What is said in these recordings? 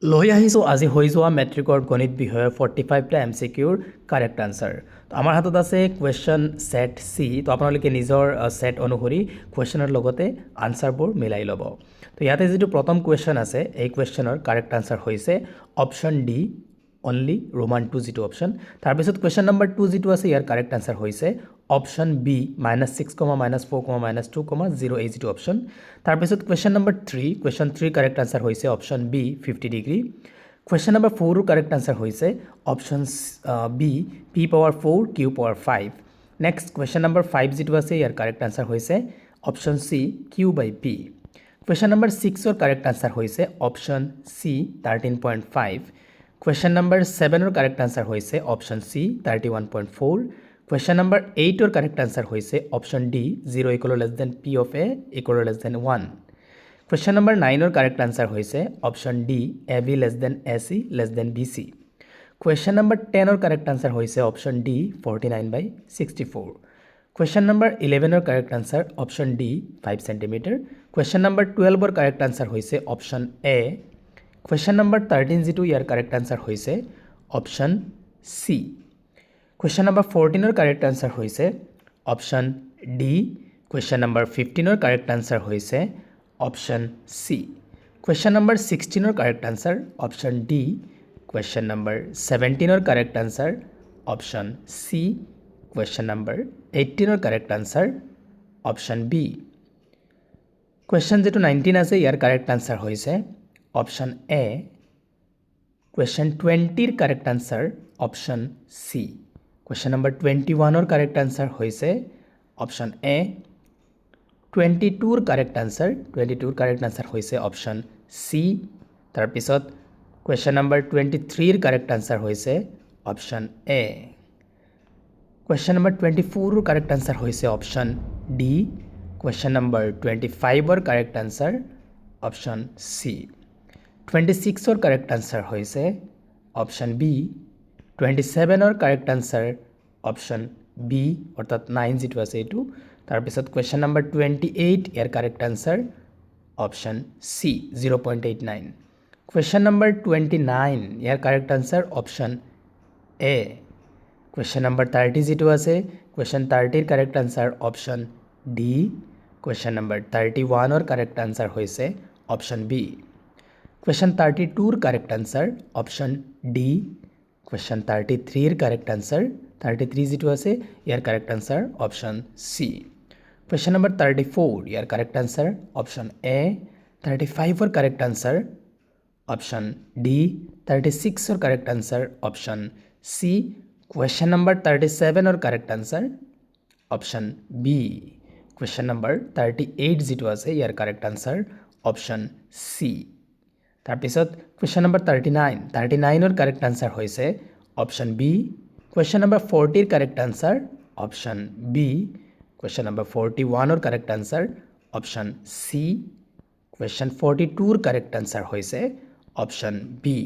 লৈ আহিছোঁ আজি হৈ যোৱা মেট্ৰিকৰ গণিত বিষয়ৰ 45টা MCQৰ কাৰেক্ট আনচাৰ। তো আমাৰ হাতত আছে কুৱেশ্যন ছেট চি। তো আপোনালোকে নিজৰ ছেট অনুসৰি কুৱেশ্যনৰ লগতে আনচাৰবোৰ মিলাই ল'ব। তো ইয়াতে যিটো প্ৰথম কুৱেশ্যন আছে এই কুৱেশ্যনৰ কাৰেক্ট আনচাৰ হৈছে অপশ্যন ডি অনলি ৰোমান 2 যিটো অপশ্যন। তাৰপিছত কুৱেশ্যন নম্বৰ 2 যিটো আছে ইয়াৰ কাৰেক্ট আনচাৰ হৈছে অপশ্যন বি -6, -4, -2, 0 এই যিটো অপশ্যন। তাৰপিছত question number 3, question 3 correct answer হৈছে option B 50 degree. Question number 4ৰ কাৰেক্ট আনচাৰ হৈছে option B p⁴ q⁴ 5। Next question number 5 যিটো আছে ইয়াৰ কাৰেক্ট আনচাৰ হৈছে option C q/p। Question number 6ৰ কাৰেক্ট আনচাৰ হৈছে অপশ্যন চি 13.5। কুৱেশ্যন নম্বৰ 7ৰ কাৰেক্ট আনচাৰ হৈছে অপশ্যন চি 31.4। কুৱেশ্যন নম্বৰ 8ৰ কাৰেক্ট আনচাৰ হৈছে option D 0 = p of a = 1। Question number 9ৰ কাৰেক্ট আনচাৰ হৈছে option D ab ac bc। Question number 10ৰ correct answer হৈছে option D 49/64। Question number 11ৰ correct answer option D 5 cm। Question number 12ৰ correct answer হৈছে option A. Question number 13 যিটো ইয়াৰ correct answer হৈছে অপশ্যন চি। কুৱেশ্যন নম্বৰ 14ৰ correct answer হৈছে অপশ্যন ডি। কুৱেশ্যন নম্বৰ 15ৰ কাৰেক্ট আনচাৰ হৈছে অপশ্যন চি। কুৱেশ্যন নম্বৰ 16ৰ correct answer option D. Question number 17ৰ correct answer option C. Question number 18ৰ correct answer option B. Question যিটো 19 আছে ইয়াৰ কাৰেক্ট আনচাৰ হৈছে অপশ্যন এ। কুৱেশ্যন 20ৰ correct answer option C. Question number 21ৰ correct answer হৈছে অপশ্যন এ। 22ৰ কাৰেক্ট আনচাৰ হৈছে অপশ্যন চি। তাৰপিছত কুৱেশ্যন নম্বৰ 23ৰ কাৰেক্ট আনচাৰ হৈছে অপশ্যন এ। কুৱেশ্যন নম্বৰ 24ৰ কাৰেক্ট আনচাৰ হৈছে অপশ্যন ডি। কুৱেশ্যন নম্বৰ 25ৰ কাৰেক্ট আনচাৰ অপশ্যন চি। 26ৰ কাৰেক্ট আনচাৰ হৈছে অপশ্যন বি। 27ৰ কাৰেক্ট আনচাৰ অপশ্যন বি অৰ্থাৎ 9 যিটো আছে এইটো। তাৰপিছত কুৱেশ্যন নম্বৰ 28 ইয়াৰ correct answer option C 0.89। Question number 29 ইয়াৰ correct answer option A. Question number 30 যিটো আছে কুৱেশ্যন 30ৰ correct answer option D. Question number 31ৰ কাৰেক্ট আনচাৰ হৈছে অপশ্যন বি। কুৱেশ্যন 32ৰ correct answer option D. Question 33ৰ correct answer 33 যিটো আছে ইয়াৰ correct answer option C. Question number 34 ইয়াৰ কাৰেক্ট আনচাৰ অপশ্যন এ। 35ৰ কাৰেক্ট আনচাৰ অপশ্যন ডি। 36ৰ correct answer option C. Question number 37ৰ correct answer option B. Question number 38 যিটো আছে ইয়াৰ কাৰেক্ট আনচাৰ অপশ্যন চি। তাৰপিছত কুৱেশ্যন নম্বৰ 39ৰ correct answer হৈছে অপশ্যন বি। কুৱেশ্যন নম্বৰ 40ৰ correct answer option B. Question number 41ৰ correct answer option C. Question 42ৰ কাৰেক্ট আনচাৰ হৈছে অপশ্যন বি।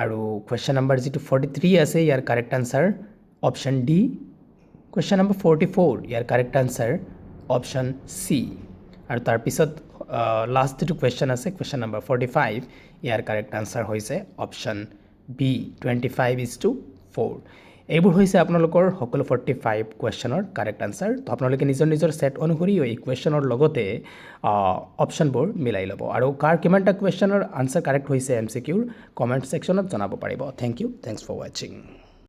আৰু কুৱেশ্যন নম্বৰ যিটো 43 আছে ইয়াৰ correct answer option D. Question number 44 ইয়াৰ কাৰেক্ট আনচাৰ অপশ্যন চি। আৰু তাৰপিছত লাষ্ট যিটো কুৱেশ্যন আছে কুৱেশ্যন নম্বৰ 45 ইয়াৰ কাৰেক্ট আনচাৰ হৈছে অপশ্যন বি 25:4। এইবোৰ হৈছে আপোনালোকৰ সকলো 45 কুৱেশ্যনৰ কাৰেক্ট আনচাৰ। তো আপোনালোকে নিজৰ ছেট অনুসৰি এই কুৱেশ্যনৰ লগতে অপশ্যনবোৰ মিলাই ল'ব। আৰু কাৰ কিমানটা কুৱেশ্যনৰ আনচাৰ কাৰেক্ট হৈছে MCQৰ কমেণ্ট ছেকশ্যনত জনাব পাৰিব। থেংক ইউ, থেংকছ ফৰ ৱাচিং।